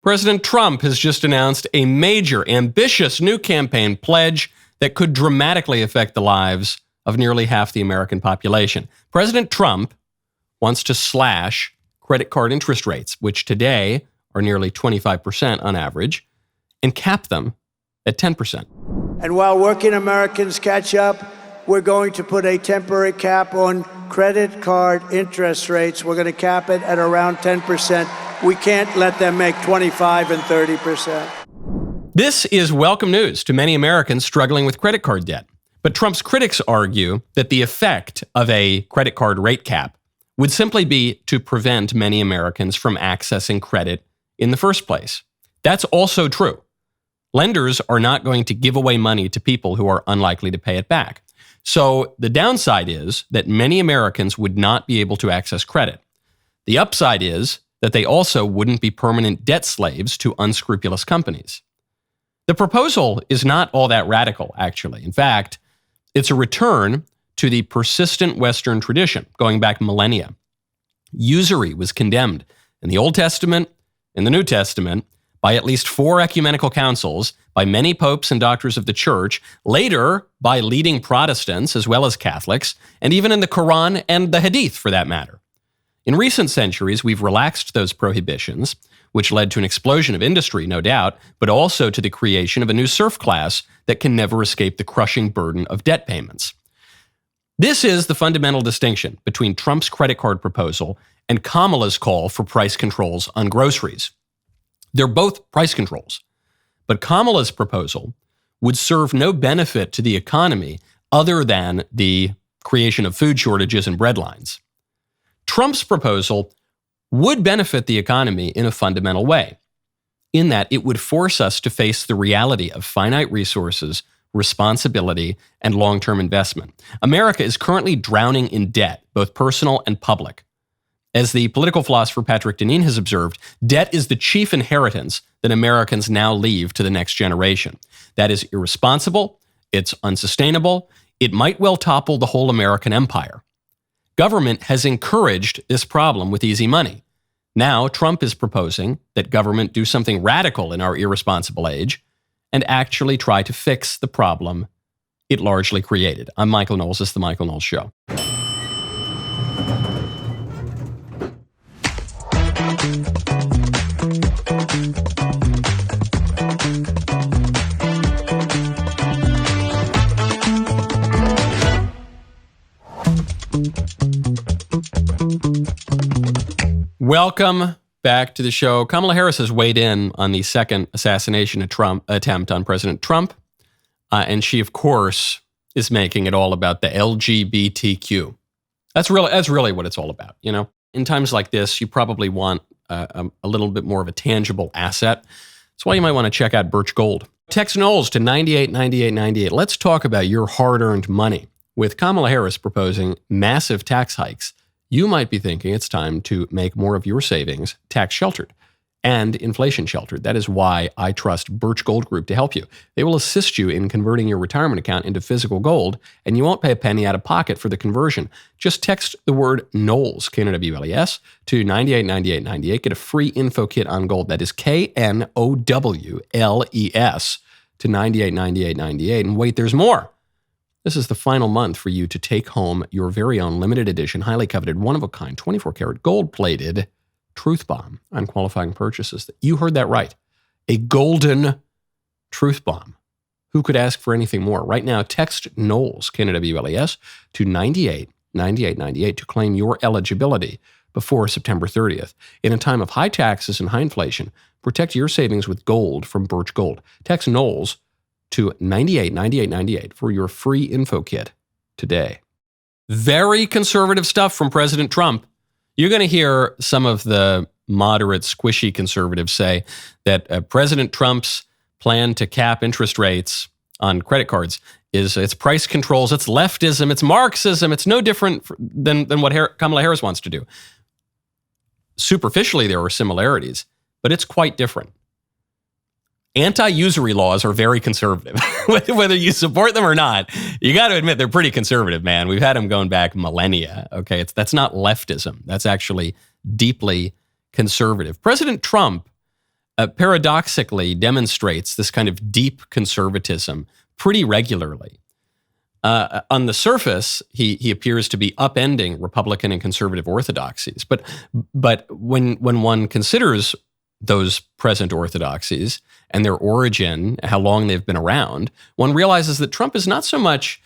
President Trump has just announced a major, ambitious new campaign pledge that could dramatically affect the lives of nearly half the American population. President Trump wants to slash credit card interest rates, which today are nearly 25% on average, and cap them at 10%. And while working Americans catch up, we're going to put a temporary cap on credit card interest rates. We're going to cap it at around 10%. We can't let them make 25 and 30%. This is welcome news to many Americans struggling with credit card debt. But Trump's critics argue that the effect of a credit card rate cap would simply be to prevent many Americans from accessing credit in the first place. That's also true. Lenders are not going to give away money to people who are unlikely to pay it back. So the downside is that many Americans would not be able to access credit. The upside is that they also wouldn't be permanent debt slaves to unscrupulous companies. The proposal is not all that radical, actually. In fact, it's a return to the persistent Western tradition going back millennia. Usury was condemned in the Old Testament and the New Testament by at least 4 ecumenical councils, by many popes and doctors of the church, later by leading Protestants as well as Catholics, and even in the Quran and the Hadith for that matter. In recent centuries, we've relaxed those prohibitions, which led to an explosion of industry, no doubt, but also to the creation of a new serf class that can never escape the crushing burden of debt payments. This is the fundamental distinction between Trump's credit card proposal and Kamala's call for price controls on groceries. They're both price controls, but Kamala's proposal would serve no benefit to the economy other than the creation of food shortages and bread lines. Trump's proposal would benefit the economy in a fundamental way, in that it would force us to face the reality of finite resources, responsibility, and long-term investment. America is currently drowning in debt, both personal and public. As the political philosopher Patrick Deneen has observed, debt is the chief inheritance that Americans now leave to the next generation. That is irresponsible, it's unsustainable, it might well topple the whole American empire. Government has encouraged this problem with easy money. Now, Trump is proposing that government do something radical in our irresponsible age and actually try to fix the problem it largely created. I'm Michael Knowles. This is The Michael Knowles Show. Welcome back to the show. Kamala Harris has weighed in on the second assassination attempt on President Trump. And she, of course, is making it all about the LGBTQ. That's really what it's all about. You know, in times like this, you probably want a little bit more of a tangible asset. That's why you might want to check out Birch Gold. Text Knowles to 989898. Let's talk about your hard-earned money. With Kamala Harris proposing massive tax hikes, you might be thinking it's time to make more of your savings tax-sheltered and inflation-sheltered. That is why I trust Birch Gold Group to help you. They will assist you in converting your retirement account into physical gold, and you won't pay a penny out of pocket for the conversion. Just text the word Knowles, K-N-O-W-L-E-S, to 989898. Get a free info kit on gold. That is K-N-O-W-L-E-S to 989898. And wait, there's more. This is the final month for you to take home your very own limited edition, highly coveted, one-of-a-kind, 24-karat, gold-plated Truth Bomb on qualifying purchases. You heard that right. A golden Truth Bomb. Who could ask for anything more? Right now, text Knowles, K-N-O-W-L-E-S, to 989898 to claim your eligibility before September 30th. In a time of high taxes and high inflation, protect your savings with gold from Birch Gold. Text Knowles to 989898 for your free info kit today. Very conservative stuff from President Trump. You're going to hear some of the moderate, squishy conservatives say that President Trump's plan to cap interest rates on credit cards it's price controls, it's leftism, it's Marxism, it's no different than what Kamala Harris wants to do. Superficially, there are similarities, but it's quite different. Anti-usury laws are very conservative. Whether you support them or not, you got to admit they're pretty conservative, man. We've had them going back millennia. Okay, that's not leftism. That's actually deeply conservative. President Trump paradoxically demonstrates this kind of deep conservatism pretty regularly. On the surface, he appears to be upending Republican and conservative orthodoxies. But when one considers those present orthodoxies and their origin, how long they've been around, one realizes that Trump is not so much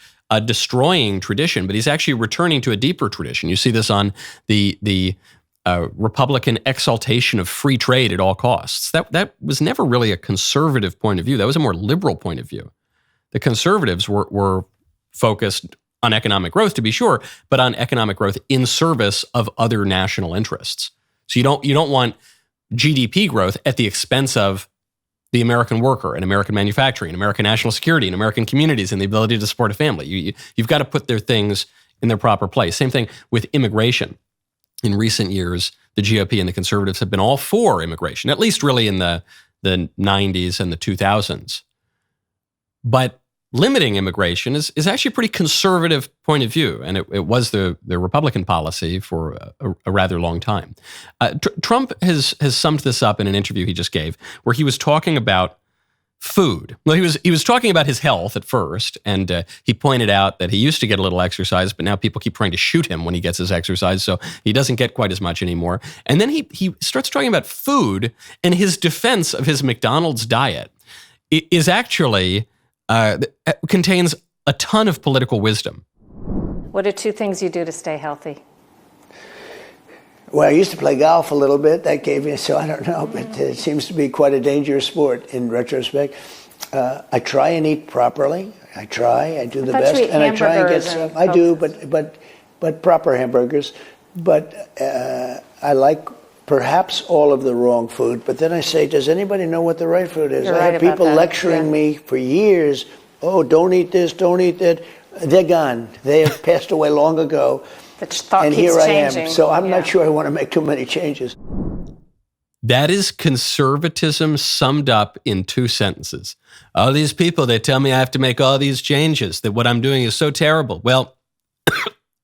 destroying tradition, but he's actually returning to a deeper tradition. You see this on the Republican exaltation of free trade at all costs. That was never really a conservative point of view. That was a more liberal point of view. The conservatives were focused on economic growth, to be sure, but on economic growth in service of other national interests. So you don't want GDP growth at the expense of the American worker and American manufacturing and American national security and American communities and the ability to support a family. You've got to put their things in their proper place. Same thing with immigration. In recent years, the GOP and the conservatives have been all for immigration, at least really in the 90s and the 2000s. But limiting immigration is actually a pretty conservative point of view, and it was the Republican policy for a rather long time. Trump has summed this up in an interview he just gave, where he was talking about food. Well, he was talking about his health at first, and he pointed out that he used to get a little exercise, but now people keep trying to shoot him when he gets his exercise, so he doesn't get quite as much anymore. And then he starts talking about food, and his defense of his McDonald's diet is actually contains a ton of political wisdom. What are two things you do to stay healthy? Well, I used to play golf a little bit. That gave me, so I don't know, but it seems to be quite a dangerous sport in retrospect. I try and eat properly. I do the best, and I try and get some. I do, but proper hamburgers. But I like perhaps all of the wrong food, but then I say, does anybody know what the right food is? You're I right had people about that. lecturing me for years, oh, don't eat this, don't eat that. They're gone. They have passed away long ago. The thought and keeps here I changing. am. So I'm not sure I want to make too many changes. That is conservatism summed up in two sentences. All these people, they tell me I have to make all these changes, that what I'm doing is so terrible. Well,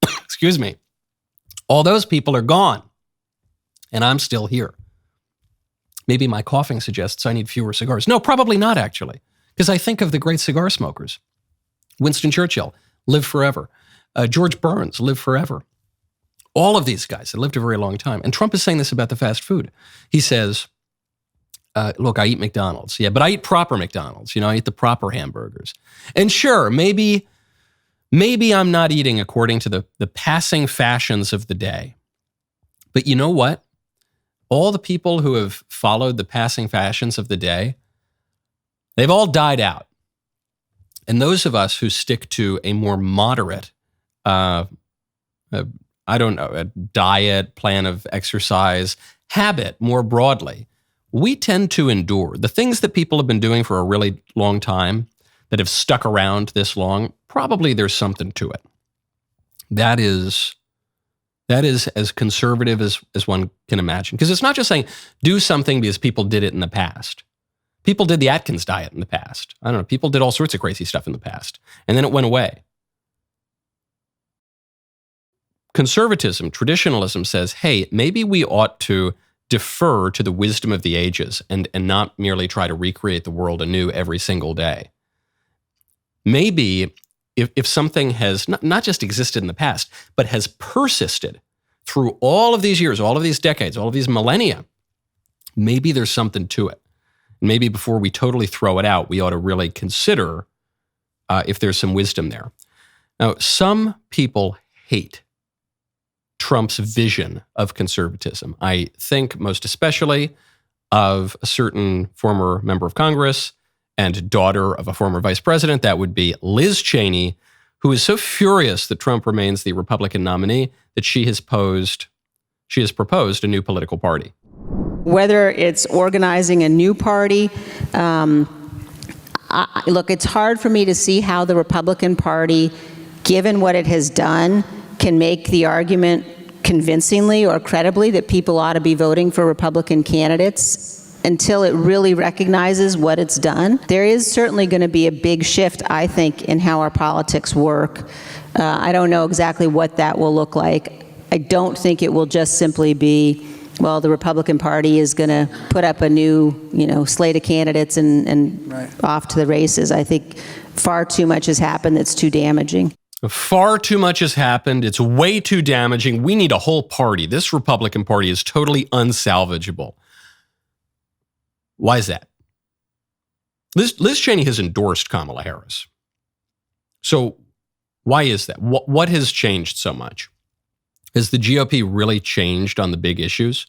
excuse me, all those people are gone. And I'm still here. Maybe my coughing suggests I need fewer cigars. No, probably not, actually, because I think of the great cigar smokers. Winston Churchill, live forever. George Burns, live forever. All of these guys that lived a very long time. And Trump is saying this about the fast food. He says, look, I eat McDonald's. Yeah, but I eat proper McDonald's. I eat the proper hamburgers. And sure, maybe I'm not eating according to the passing fashions of the day. But you know what? All the people who have followed the passing fashions of the day, they've all died out. And those of us who stick to a more moderate, a diet, plan of exercise, habit more broadly, we tend to endure. The things that people have been doing for a really long time, that have stuck around this long, probably there's something to it. That is as conservative as one can imagine. Because it's not just saying, do something because people did it in the past. People did the Atkins diet in the past. I don't know, people did all sorts of crazy stuff in the past. And then it went away. Conservatism, traditionalism says, hey, maybe we ought to defer to the wisdom of the ages and not merely try to recreate the world anew every single day. Maybe if something has not just existed in the past, but has persisted through all of these years, all of these decades, all of these millennia, maybe there's something to it. Maybe before we totally throw it out, we ought to really consider if there's some wisdom there. Now, some people hate Trump's vision of conservatism. I think most especially of a certain former member of Congress and daughter of a former vice president. That would be Liz Cheney, who is so furious that Trump remains the Republican nominee that she has proposed a new political party. Whether it's organizing a new party, look, it's hard for me to see how the Republican Party, given what it has done, can make the argument convincingly or credibly that people ought to be voting for Republican candidates until it really recognizes what it's done. There is certainly going to be a big shift, I think, in how our politics work. I don't know exactly what that will look like. I don't think it will just simply be well, the Republican Party is going to put up a new, slate of candidates and off to the races. I think far too much has happened that's too damaging. Far too much has happened. It's way too damaging. We need a whole party. This Republican Party is totally unsalvageable. Why is that? Liz Cheney has endorsed Kamala Harris. So why is that? What has changed so much? Has the GOP really changed on the big issues?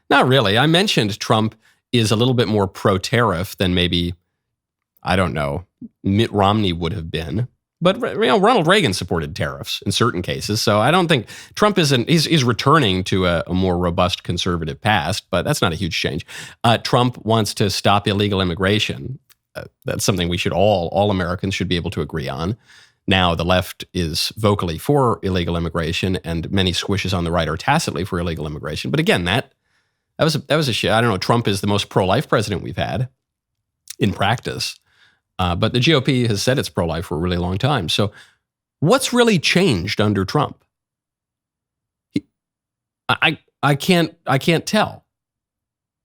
Not really. I mentioned Trump is a little bit more pro-tariff than maybe, I don't know, Mitt Romney would have been. But Ronald Reagan supported tariffs in certain cases. So I don't think Trump he's returning to a more robust conservative past, but that's not a huge change. Trump wants to stop illegal immigration. That's something we should all Americans should be able to agree on. Now, the left is vocally for illegal immigration, and many squishes on the right are tacitly for illegal immigration. But again, that was a shit. I don't know. Trump is the most pro-life president we've had in practice, but the GOP has said it's pro-life for a really long time. So, what's really changed under Trump? I can't tell.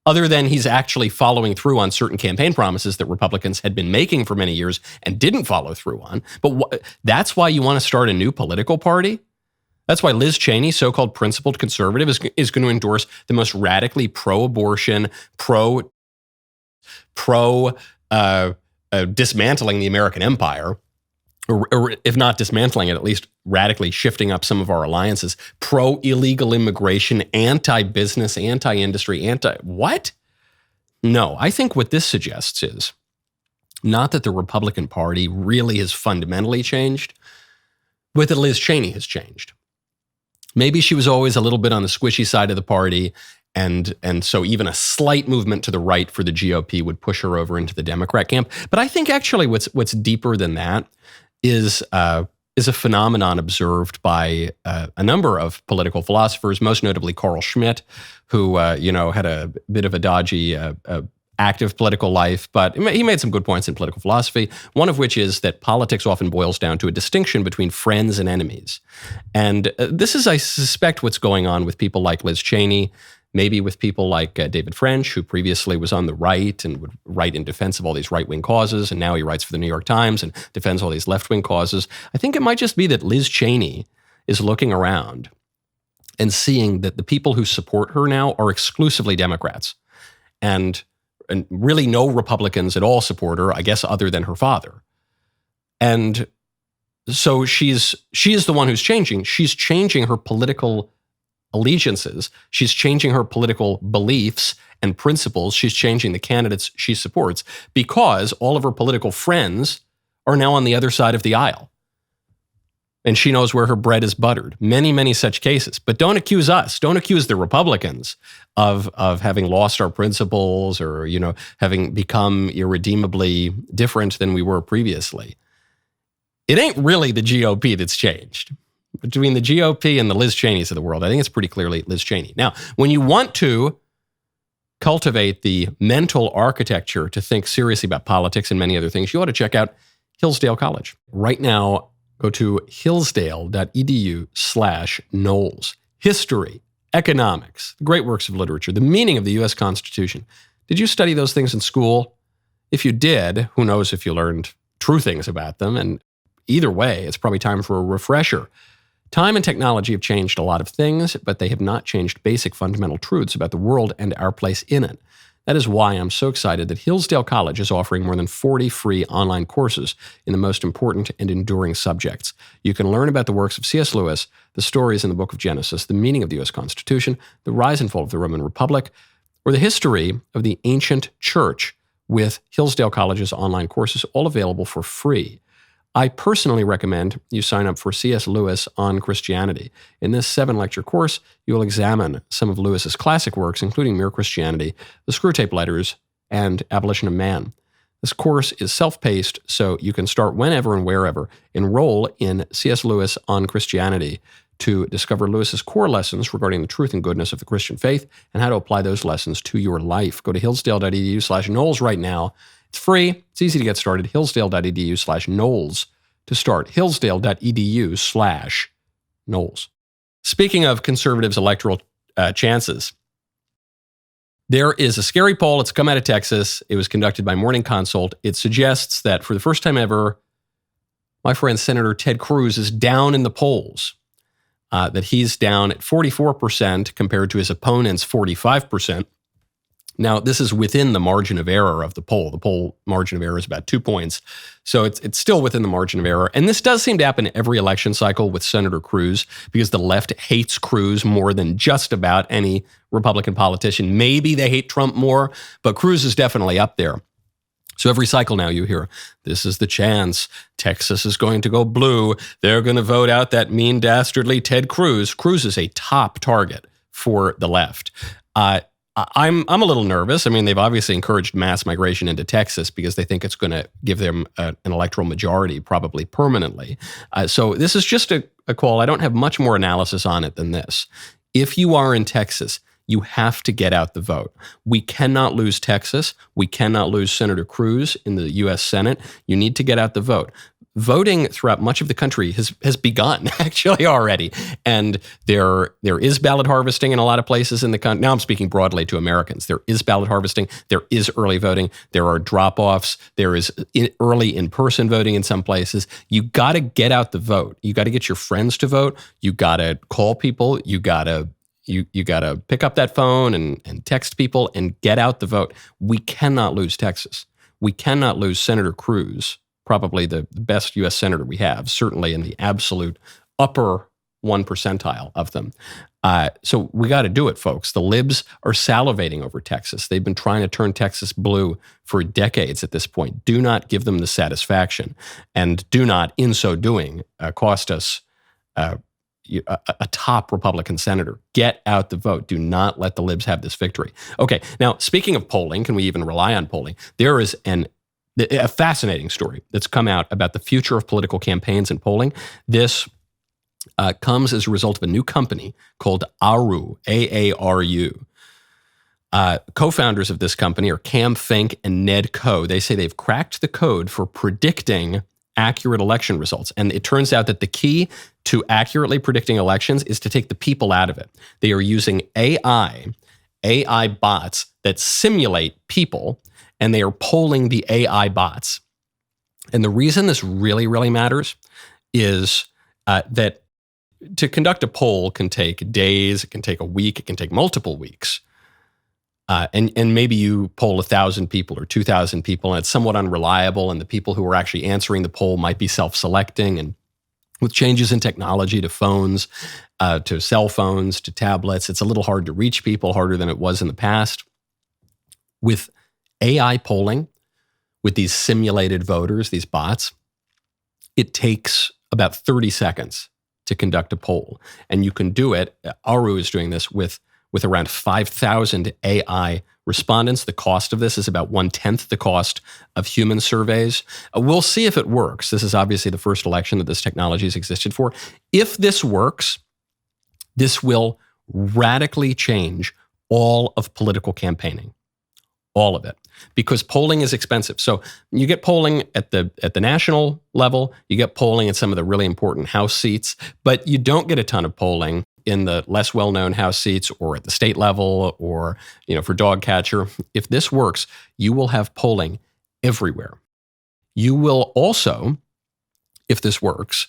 Other than he's actually following through on certain campaign promises that Republicans had been making for many years and didn't follow through on. But that's why you want to start a new political party? That's why Liz Cheney, so-called principled conservative, is going to endorse the most radically pro-abortion, dismantling the American empire, or if not dismantling it, at least radically shifting up some of our alliances, pro-illegal immigration, anti-business, anti-industry, what? No, I think what this suggests is not that the Republican Party really has fundamentally changed, but that Liz Cheney has changed. Maybe she was always a little bit on the squishy side of the party, and so even a slight movement to the right for the GOP would push her over into the Democrat camp. But I think actually what's deeper than that is a phenomenon observed by a number of political philosophers, most notably Carl Schmitt, who had a bit of a dodgy active political life, but he made some good points in political philosophy, one of which is that politics often boils down to a distinction between friends and enemies. And this is, I suspect, what's going on with people like Liz Cheney, maybe with people like David French, who previously was on the right and would write in defense of all these right-wing causes, and now he writes for the New York Times and defends all these left-wing causes. I think it might just be that Liz Cheney is looking around and seeing that the people who support her now are exclusively Democrats, and really no Republicans at all support her, I guess, other than her father. And so she is the one who's changing. She's changing her political allegiances. She's changing her political beliefs and principles. She's changing the candidates she supports because all of her political friends are now on the other side of the aisle. And she knows where her bread is buttered. Many, many such cases. But don't accuse us. Don't accuse the Republicans of having lost our principles or, having become irredeemably different than we were previously. It ain't really the GOP that's changed. Between the GOP and the Liz Cheneys of the world, I think it's pretty clearly Liz Cheney. Now, when you want to cultivate the mental architecture to think seriously about politics and many other things, you ought to check out Hillsdale College. Right now, go to hillsdale.edu/Knowles. History, economics, great works of literature, the meaning of the U.S. Constitution. Did you study those things in school? If you did, who knows if you learned true things about them? And either way, it's probably time for a refresher. Time and technology have changed a lot of things, but they have not changed basic fundamental truths about the world and our place in it. That is why I'm so excited that Hillsdale College is offering more than 40 free online courses in the most important and enduring subjects. You can learn about the works of C.S. Lewis, the stories in the book of Genesis, the meaning of the U.S. Constitution, the rise and fall of the Roman Republic, or the history of the ancient church with Hillsdale College's online courses, all available for free. I personally recommend you sign up for C.S. Lewis on Christianity. In this 7-lecture course, you will examine some of Lewis's classic works, including Mere Christianity, the Screwtape Letters, and Abolition of Man. This course is self-paced, so you can start whenever and wherever. Enroll in C.S. Lewis on Christianity to discover Lewis's core lessons regarding the truth and goodness of the Christian faith and how to apply those lessons to your life. Go to hillsdale.edu/Knowles right now. It's free. It's easy to get started. Hillsdale.edu/Knowles to start. Hillsdale.edu/Knowles. Speaking of conservatives' electoral chances, There is a scary poll. It's come out of Texas. It was conducted by Morning Consult. It suggests that for the first time ever, my friend Senator Ted Cruz is down in the polls, that he's down at 44% compared to his opponent's 45%. Now, this is within the margin of error of the poll. The poll margin of error is about 2 points. So it's still within the margin of error. And this does seem to happen every election cycle with Senator Cruz, because the left hates Cruz more than just about any Republican politician. Maybe they hate Trump more, but Cruz is definitely up there. So every cycle now you hear, this is the chance. Texas is going to go blue. They're going to vote out that mean, dastardly Ted Cruz. Cruz is a top target for the left. I'm a little nervous. I mean, they've obviously encouraged mass migration into Texas because they think it's going to give them an electoral majority, probably permanently. So this is just a call. I don't have much more analysis on it than this. If you are in Texas, you have to get out the vote. We cannot lose Texas. We cannot lose Senator Cruz in the U.S. Senate. You need to get out the vote. Voting throughout much of the country has begun actually already. And there is ballot harvesting in a lot of places in the country. Now I'm speaking broadly to Americans. There is ballot harvesting. There is early voting. There are drop-offs. There is early in-person voting in some places. You got to get out the vote. You got to get your friends to vote. You got to call people. You got to pick up that phone and text people and get out the vote. We cannot lose Texas. We cannot lose Senator Cruz, probably the best U.S. senator we have, certainly in the absolute upper 1 percentile of them. So we got to do it, folks. The libs are salivating over Texas. They've been trying to turn Texas blue for decades at this point. Do not give them the satisfaction, and do not, in so doing, cost us a top Republican senator. Get out the vote. Do not let the libs have this victory. Okay, now speaking of polling, can we even rely on polling? There is a fascinating story that's come out about the future of political campaigns and polling. This comes as a result of a new company called Aaru, A-A-R-U. Co-founders of this company are Cam Fink and Ned Coe. They say they've cracked the code for predicting accurate election results. And it turns out that the key to accurately predicting elections is to take the people out of it. They are using AI bots that simulate people, and they are polling the AI bots. And the reason this really, really matters is that to conduct a poll can take days, it can take a week, it can take multiple weeks. And maybe you poll 1,000 people or 2,000 people, and it's somewhat unreliable, and the people who are actually answering the poll might be self-selecting. And with changes in technology to phones, to cell phones, to tablets, it's a little hard to reach people, harder than it was in the past. With AI polling, with these simulated voters, these bots, it takes about 30 seconds to conduct a poll. And you can do it, Aaru is doing this with around 5,000 AI respondents. The cost of this is about 1/10 the cost of human surveys. We'll see if it works. This is obviously the first election that this technology has existed for. If this works, this will radically change all of political campaigning. All of it. Because polling is expensive. So you get polling at the national level, you get polling at some of the really important House seats, but you don't get a ton of polling in the less well-known House seats or at the state level or, for dog catcher. If this works, you will have polling everywhere. You will also, if this works,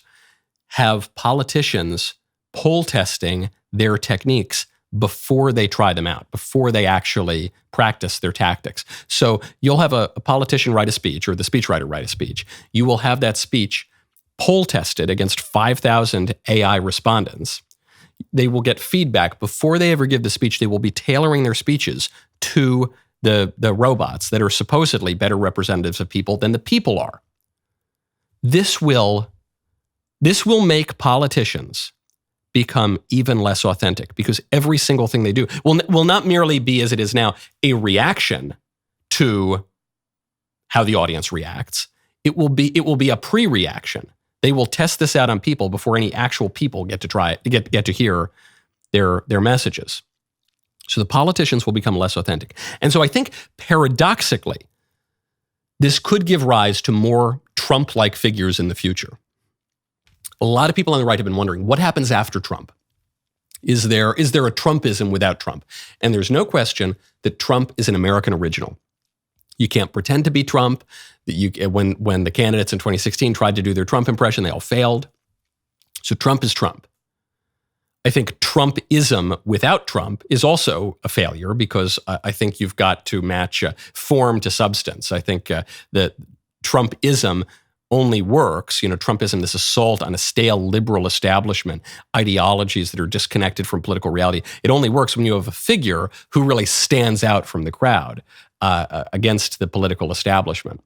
have politicians poll testing their techniques before they try them out, before they actually practice their tactics. So you'll have a politician write a speech, or the speechwriter write a speech. You will have that speech poll tested against 5,000 AI respondents. They will get feedback before they ever give the speech. They will be tailoring their speeches to the robots that are supposedly better representatives of people than the people are. This will make politicians become even less authentic, because every single thing they do will not merely be, as it is now, a reaction to how the audience reacts. It will be a pre-reaction. They will test this out on people before any actual people get to hear their messages. So the politicians will become less authentic. And so I think paradoxically, this could give rise to more Trump-like figures in the future. A lot of people on the right have been wondering, what happens after Trump? Is there a Trumpism without Trump? And there's no question that Trump is an American original. You can't pretend to be Trump. When the candidates in 2016 tried to do their Trump impression, they all failed. So Trump is Trump. I think Trumpism without Trump is also a failure because I think you've got to match form to substance. I think that Trumpism only works, Trumpism, this assault on a stale liberal establishment, ideologies that are disconnected from political reality. It only works when you have a figure who really stands out from the crowd against the political establishment.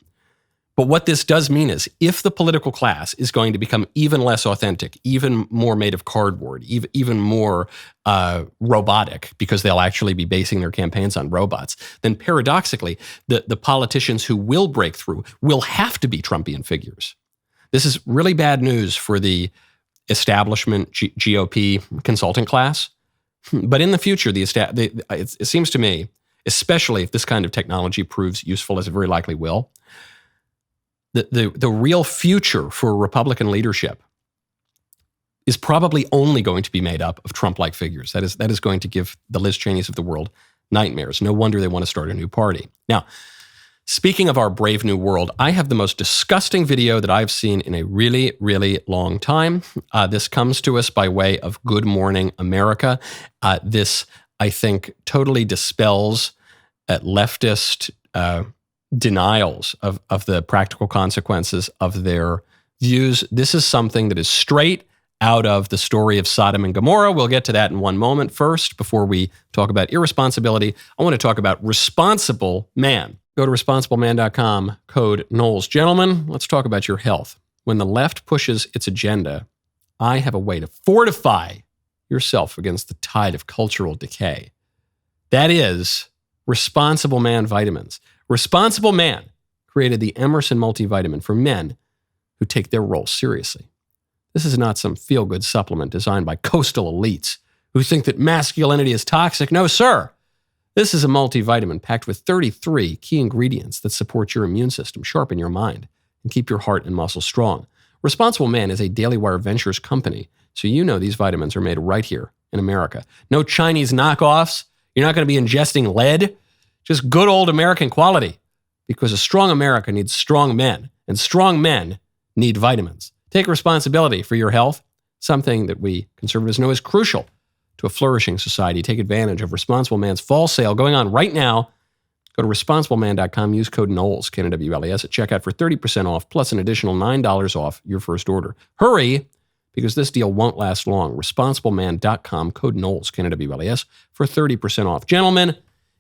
But what this does mean is if the political class is going to become even less authentic, even more made of cardboard, even more robotic, because they'll actually be basing their campaigns on robots, then paradoxically, the politicians who will break through will have to be Trumpian figures. This is really bad news for the establishment GOP consulting class. But in the future, it seems to me, especially if this kind of technology proves useful, as it very likely will, the real future for Republican leadership is probably only going to be made up of Trump-like figures. That is going to give the Liz Cheneys of the world nightmares. No wonder they want to start a new party. Now, speaking of our brave new world, I have the most disgusting video that I've seen in a really, really long time. This comes to us by way of Good Morning America. This, I think, totally dispels leftist denials of the practical consequences of their views. This is something that is straight out of the story of Sodom and Gomorrah. We'll get to that in one moment. First, before we talk about irresponsibility, I want to talk about responsible man. Go to responsibleman.com, code Knowles. Gentlemen, let's talk about your health. When the left pushes its agenda, I have a way to fortify yourself against the tide of cultural decay. That is Responsible Man vitamins. Responsible Man created the Emerson multivitamin for men who take their role seriously. This is not some feel-good supplement designed by coastal elites who think that masculinity is toxic. No, sir. This is a multivitamin packed with 33 key ingredients that support your immune system, sharpen your mind, and keep your heart and muscles strong. Responsible Man is a DailyWire Ventures company, so you know these vitamins are made right here in America. No Chinese knockoffs. You're not going to be ingesting lead. Just good old American quality, because a strong America needs strong men, and strong men need vitamins. Take responsibility for your health, something that we conservatives know is crucial to a flourishing society. Take advantage of Responsible Man's fall sale going on right now. Go to responsibleman.com, use code Knowles, K-N-W-L-E-S, at checkout for 30% off, plus an additional $9 off your first order. Hurry, because this deal won't last long. Responsibleman.com, code Knowles, K-N-W-L-E-S, for 30% off. Gentlemen,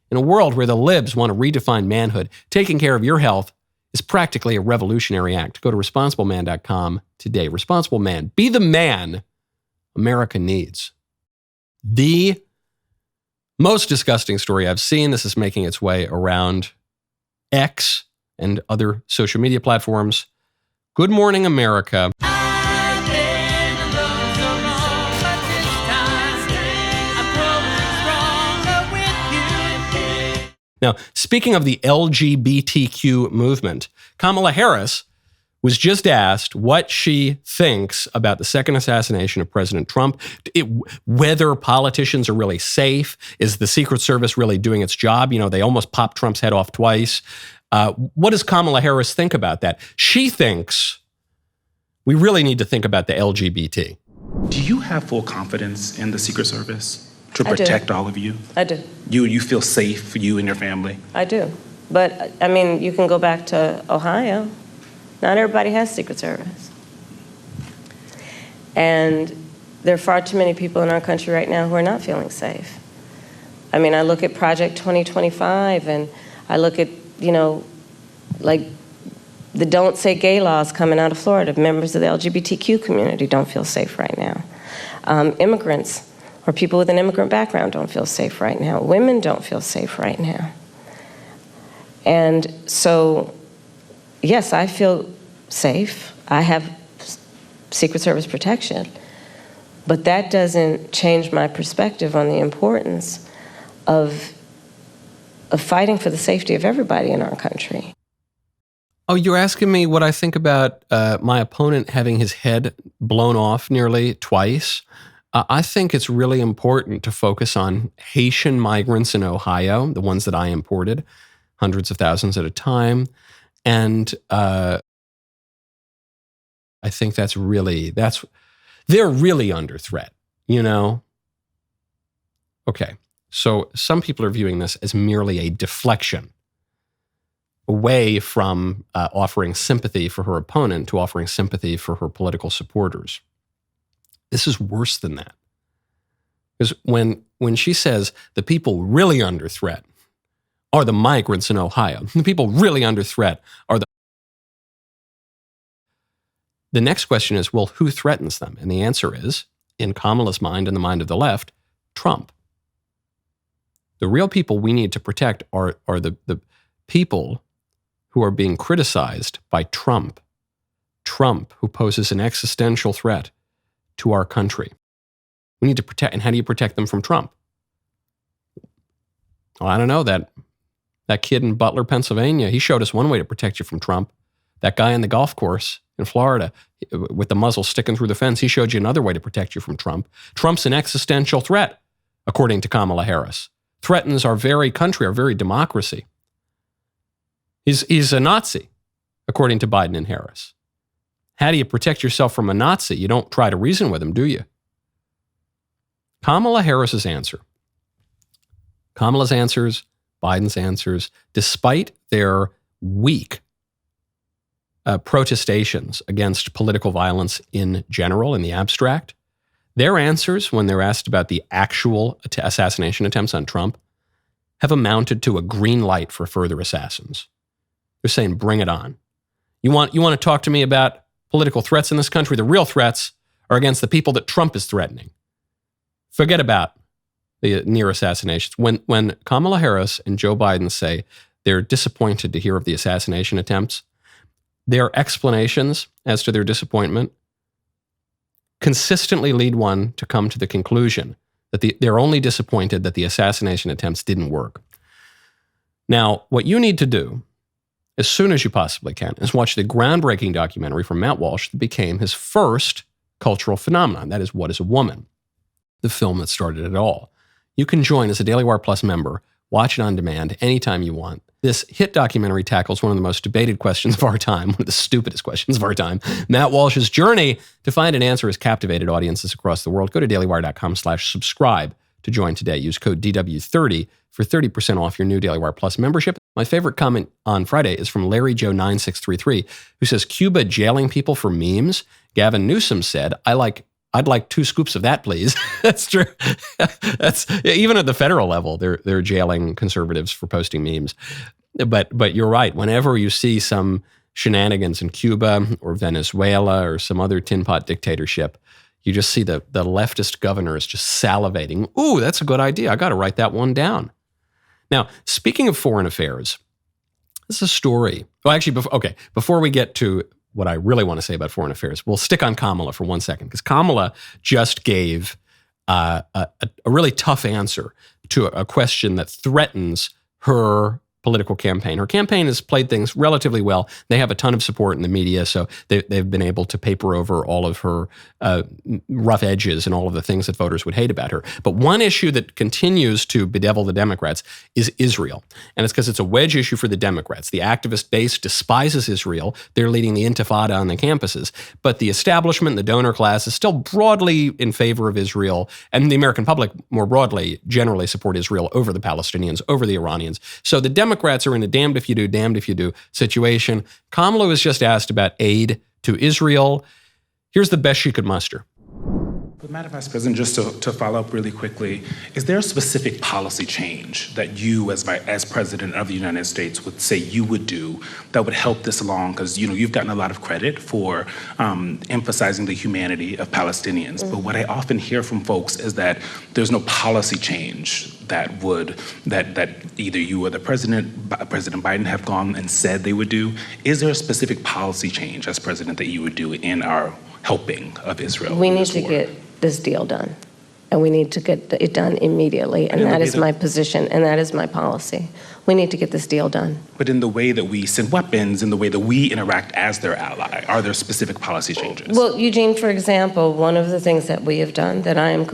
in a world where the libs want to redefine manhood, taking care of your health is practically a revolutionary act. Go to responsibleman.com today. Responsible Man. Be the man America needs. The most disgusting story I've seen, this is making its way around X and other social media platforms. Good Morning America. Now, speaking of the LGBTQ movement, Kamala Harris was just asked what she thinks about the second assassination of President Trump, whether politicians are really safe. Is the Secret Service really doing its job? They almost popped Trump's head off twice. What does Kamala Harris think about that? She thinks we really need to think about the LGBT. Do you have full confidence in the Secret Service to protect all of you? I do. You feel safe, you and your family? I do. But, you can go back to Ohio. Not everybody has Secret Service. And there are far too many people in our country right now who are not feeling safe. I look at Project 2025, and I look at, like the Don't Say Gay laws coming out of Florida. Members of the LGBTQ community don't feel safe right now. Immigrants or people with an immigrant background don't feel safe right now. Women don't feel safe right now. And so, yes, I feel safe. I have Secret Service protection. But that doesn't change my perspective on the importance of fighting for the safety of everybody in our country. Oh, you're asking me what I think about my opponent having his head blown off nearly twice? I think it's really important to focus on Haitian migrants in Ohio, the ones that I imported, hundreds of thousands at a time. And I think they're really under threat, you know? Okay, so some people are viewing this as merely a deflection away from offering sympathy for her opponent to offering sympathy for her political supporters. This is worse than that. Because when she says the people really under threat are the migrants in Ohio, the people really under threat are the next question is, well, who threatens them? And the answer is, in Kamala's mind and the mind of the left, Trump. The real people we need to protect are the people who are being criticized by Trump. Trump, who poses an existential threat to our country. We need to protect, and how do you protect them from Trump? Well, I don't know, that kid in Butler, Pennsylvania, he showed us one way to protect you from Trump. That guy on the golf course in Florida with the muzzle sticking through the fence, he showed you another way to protect you from Trump. Trump's an existential threat, according to Kamala Harris. Threatens our very country, our very democracy. He's a Nazi, according to Biden and Harris. How do you protect yourself from a Nazi? You don't try to reason with him, do you? Kamala Harris's answer. Kamala's answers, Biden's answers, despite their weak protestations against political violence in general, in the abstract, their answers, when they're asked about the actual assassination attempts on Trump, have amounted to a green light for further assassins. They're saying, bring it on. You want to talk to me about political threats in this country? The real threats are against the people that Trump is threatening. Forget about the near assassinations. When Kamala Harris and Joe Biden say they're disappointed to hear of the assassination attempts, their explanations as to their disappointment consistently lead one to come to the conclusion that they're only disappointed that the assassination attempts didn't work. Now, what you need to do, as soon as you possibly can, is watch the groundbreaking documentary from Matt Walsh that became his first cultural phenomenon. That is, What is a Woman? The film that started it all. You can join as a Daily Wire Plus member, watch it on demand anytime you want. This hit documentary tackles one of the most debated questions of our time, one of the stupidest questions of our time. Matt Walsh's journey to find an answer has captivated audiences across the world. Go to dailywire.com/subscribe to join today. Use code DW30 for 30% off your new Daily Wire Plus membership. My favorite comment on Friday is from Larry Joe 9633, who says, Cuba jailing people for memes? Gavin Newsom said, I'd like 2 scoops of that, please. That's true. Even at the federal level, they're jailing conservatives for posting memes. But you're right. Whenever you see some shenanigans in Cuba or Venezuela or some other tin pot dictatorship, you just see the leftist governors just salivating. Ooh, that's a good idea. I got to write that one down. Now, speaking of foreign affairs, this is a story. Well, actually, before we get to what I really want to say about foreign affairs, we'll stick on Kamala for 1 second, because Kamala just gave a really tough answer to a question that threatens her political campaign. Her campaign has played things relatively well. They have a ton of support in the media, so they've been able to paper over all of her rough edges and all of the things that voters would hate about her. But one issue that continues to bedevil the Democrats is Israel. And it's because it's a wedge issue for the Democrats. The activist base despises Israel. They're leading the intifada on the campuses. But the establishment, the donor class, is still broadly in favor of Israel. And the American public, more broadly, generally support Israel over the Palestinians, over the Iranians. So the Democrats are in a damned if you do, damned if you do situation. Kamala was just asked about aid to Israel. Here's the best she could muster. But Madam Vice President, just to follow up really quickly, is there a specific policy change that you, as President of the United States, would say you would do that would help this along? Because you've gotten a lot of credit for emphasizing the humanity of Palestinians. But what I often hear from folks is that there's no policy change that either you or President Biden have gone and said they would do. Is there a specific policy change as president that you would do in our helping of Israel? We need to get this deal done, and we need to get it done immediately, and that is my position, and that is my policy. We need to get this deal done. But in the way that we send weapons, in the way that we interact as their ally, are there specific policy changes? Well, Eugene, for example, one of the things that we have done that I am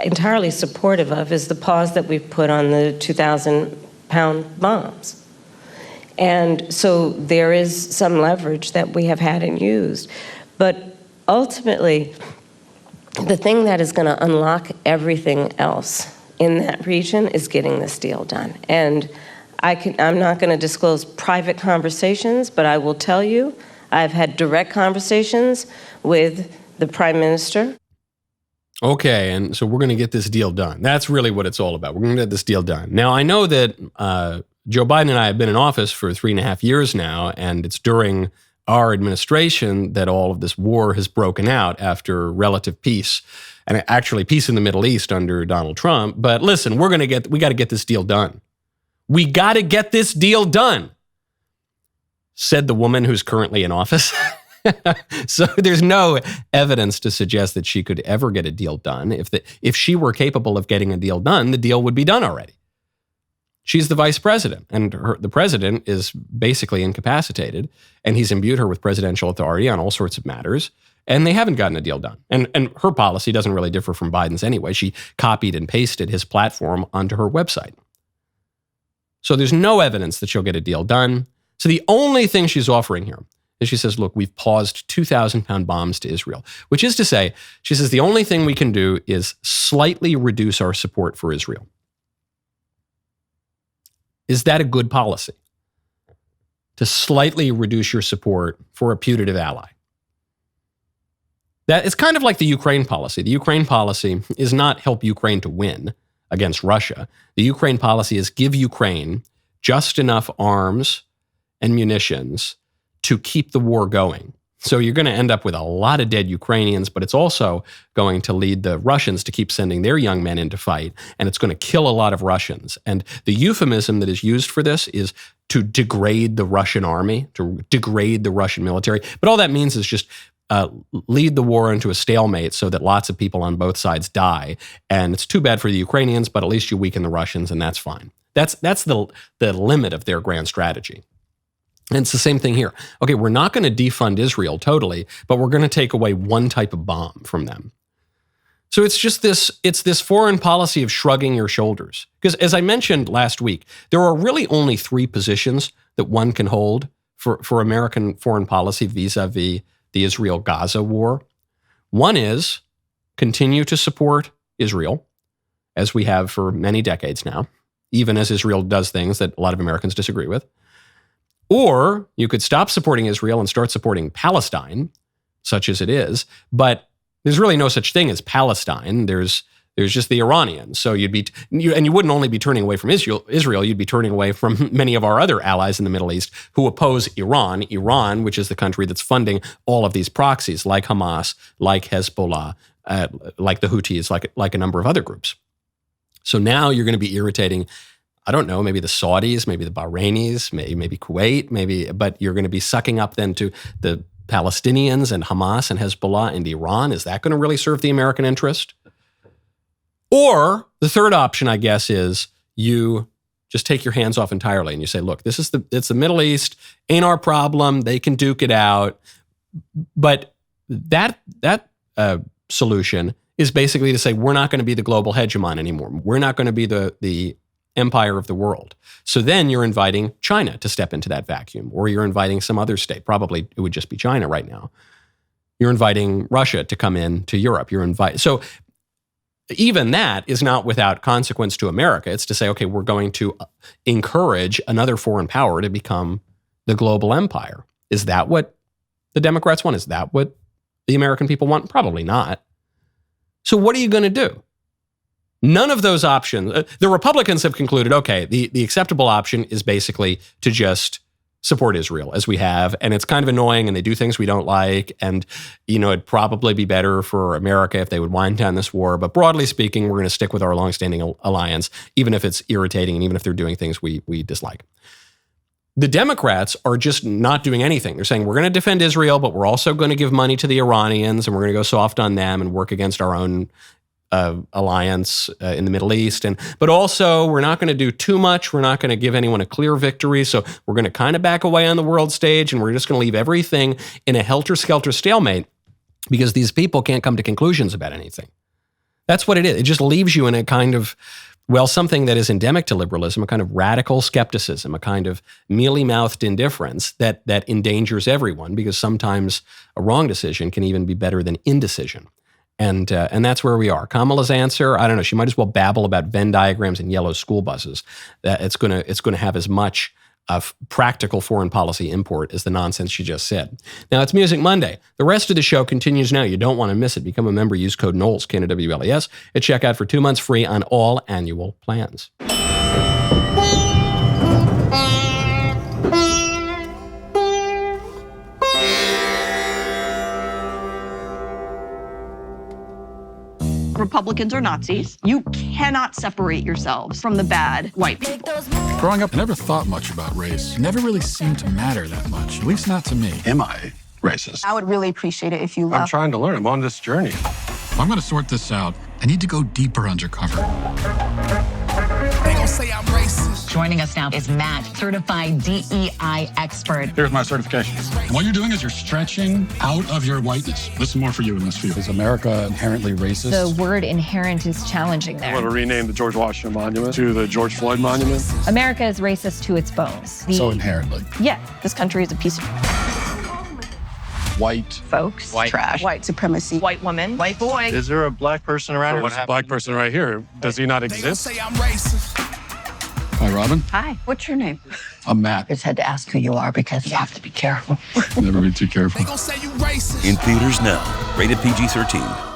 entirely supportive of is the pause that we've put on the 2,000-pound bombs. And so there is some leverage that we have had and used. But ultimately, the thing that is going to unlock everything else in that region is getting this deal done. And I'm not going to disclose private conversations, but I will tell you, I've had direct conversations with the Prime Minister. Okay, and so we're going to get this deal done. That's really what it's all about. We're going to get this deal done. Now, I know that Joe Biden and I have been in office for 3.5 years now, and it's during our administration that all of this war has broken out after relative peace, and actually peace in the Middle East under Donald Trump. But listen, we got to get this deal done. We got to get this deal done, said the woman who's currently in office. So there's no evidence to suggest that she could ever get a deal done. If she were capable of getting a deal done, the deal would be done already. She's the vice president, and the president is basically incapacitated, and he's imbued her with presidential authority on all sorts of matters, and they haven't gotten a deal done. And her policy doesn't really differ from Biden's anyway. She copied and pasted his platform onto her website. So there's no evidence that she'll get a deal done. So the only thing she's offering here is she says, look, we've paused 2,000-pound bombs to Israel, which is to say, she says the only thing we can do is slightly reduce our support for Israel. Is that a good policy? To slightly reduce your support for a putative ally? That is kind of like the Ukraine policy. The Ukraine policy is not help Ukraine to win against Russia. The Ukraine policy is give Ukraine just enough arms and munitions to keep the war going. So you're going to end up with a lot of dead Ukrainians, but it's also going to lead the Russians to keep sending their young men in to fight, and it's going to kill a lot of Russians. And the euphemism that is used for this is to degrade the Russian army, to degrade the Russian military. But all that means is just lead the war into a stalemate so that lots of people on both sides die. And it's too bad for the Ukrainians, but at least you weaken the Russians, and that's fine. That's the limit of their grand strategy. And it's the same thing here. Okay, we're not going to defund Israel totally, but we're going to take away one type of bomb from them. So it's just this foreign policy of shrugging your shoulders. Because as I mentioned last week, there are really only 3 positions that one can hold for American foreign policy vis-a-vis the Israel-Gaza war. One is continue to support Israel, as we have for many decades now, even as Israel does things that a lot of Americans disagree with. Or you could stop supporting Israel and start supporting Palestine, such as it is. But there's really no such thing as Palestine. There's just the Iranians. So you wouldn't only be turning away from Israel, you'd be turning away from many of our other allies in the Middle East who oppose Iran, which is the country that's funding all of these proxies, like Hamas, like Hezbollah, like the Houthis, like a number of other groups. So now you're going to be irritating, I don't know, maybe the Saudis, maybe the Bahrainis, maybe Kuwait, but you're going to be sucking up then to the Palestinians and Hamas and Hezbollah and Iran. Is that going to really serve the American interest? Or the third option, I guess, is you just take your hands off entirely and you say, look, it's the Middle East, ain't our problem, they can duke it out. But that solution is basically to say, we're not going to be the global hegemon anymore. We're not going to be the empire of the world. So then you're inviting China to step into that vacuum, or you're inviting some other state. Probably it would just be China right now. You're inviting Russia to come in to Europe. So even that is not without consequence to America. It's to say, okay, we're going to encourage another foreign power to become the global empire. Is that what the Democrats want? Is that what the American people want? Probably not. So what are you going to do? None of those options. The Republicans have concluded, okay, the acceptable option is basically to just support Israel as we have. And it's kind of annoying and they do things we don't like. And, it'd probably be better for America if they would wind down this war. But broadly speaking, we're going to stick with our longstanding alliance, even if it's irritating and even if they're doing things we dislike. The Democrats are just not doing anything. They're saying we're going to defend Israel, but we're also going to give money to the Iranians and we're going to go soft on them and work against our own alliance in the Middle East. But also, we're not going to do too much. We're not going to give anyone a clear victory. So we're going to kind of back away on the world stage, and we're just going to leave everything in a helter-skelter stalemate because these people can't come to conclusions about anything. That's what it is. It just leaves you in a kind of, well, something that is endemic to liberalism, a kind of radical skepticism, a kind of mealy-mouthed indifference that endangers everyone, because sometimes a wrong decision can even be better than indecision. And that's where we are. Kamala's answer, I don't know, she might as well babble about Venn diagrams and yellow school buses. It's going to have as much of practical foreign policy import as the nonsense she just said. Now, it's Music Monday. The rest of the show continues now. You don't want to miss it. Become a member. Use code Knowles, KNWLES, at checkout for 2 months free on all annual plans. Republicans are Nazis. You cannot separate yourselves from the bad white people. Growing up, I never thought much about race. It never really seemed to matter that much, at least not to me. Am I racist? I would really appreciate it if you left. I'm trying to learn. I'm on this journey. If I'm going to sort this out, I need to go deeper undercover. They gon' say I'm racist. Joining us now is Matt, certified DEI expert. Here's my certification. What you're doing is you're stretching out of your whiteness. This is more for you in this field. Is America inherently racist? The word inherent is challenging there. I want to rename the George Washington Monument to the George Floyd Monument. America is racist to its bones. So inherently. Yeah, this country is a piece of White. folks, White. trash, white supremacy, white woman, white boy. Is there a black person around here? There's a black person right here. Does he not They gon' exist? say I'm racist. Hi, Robin. Hi, what's your name? I'm Matt. It's had to ask who you are because you have to be careful. Never be too careful. They gon' say you racist. In theaters now. Rated PG-13.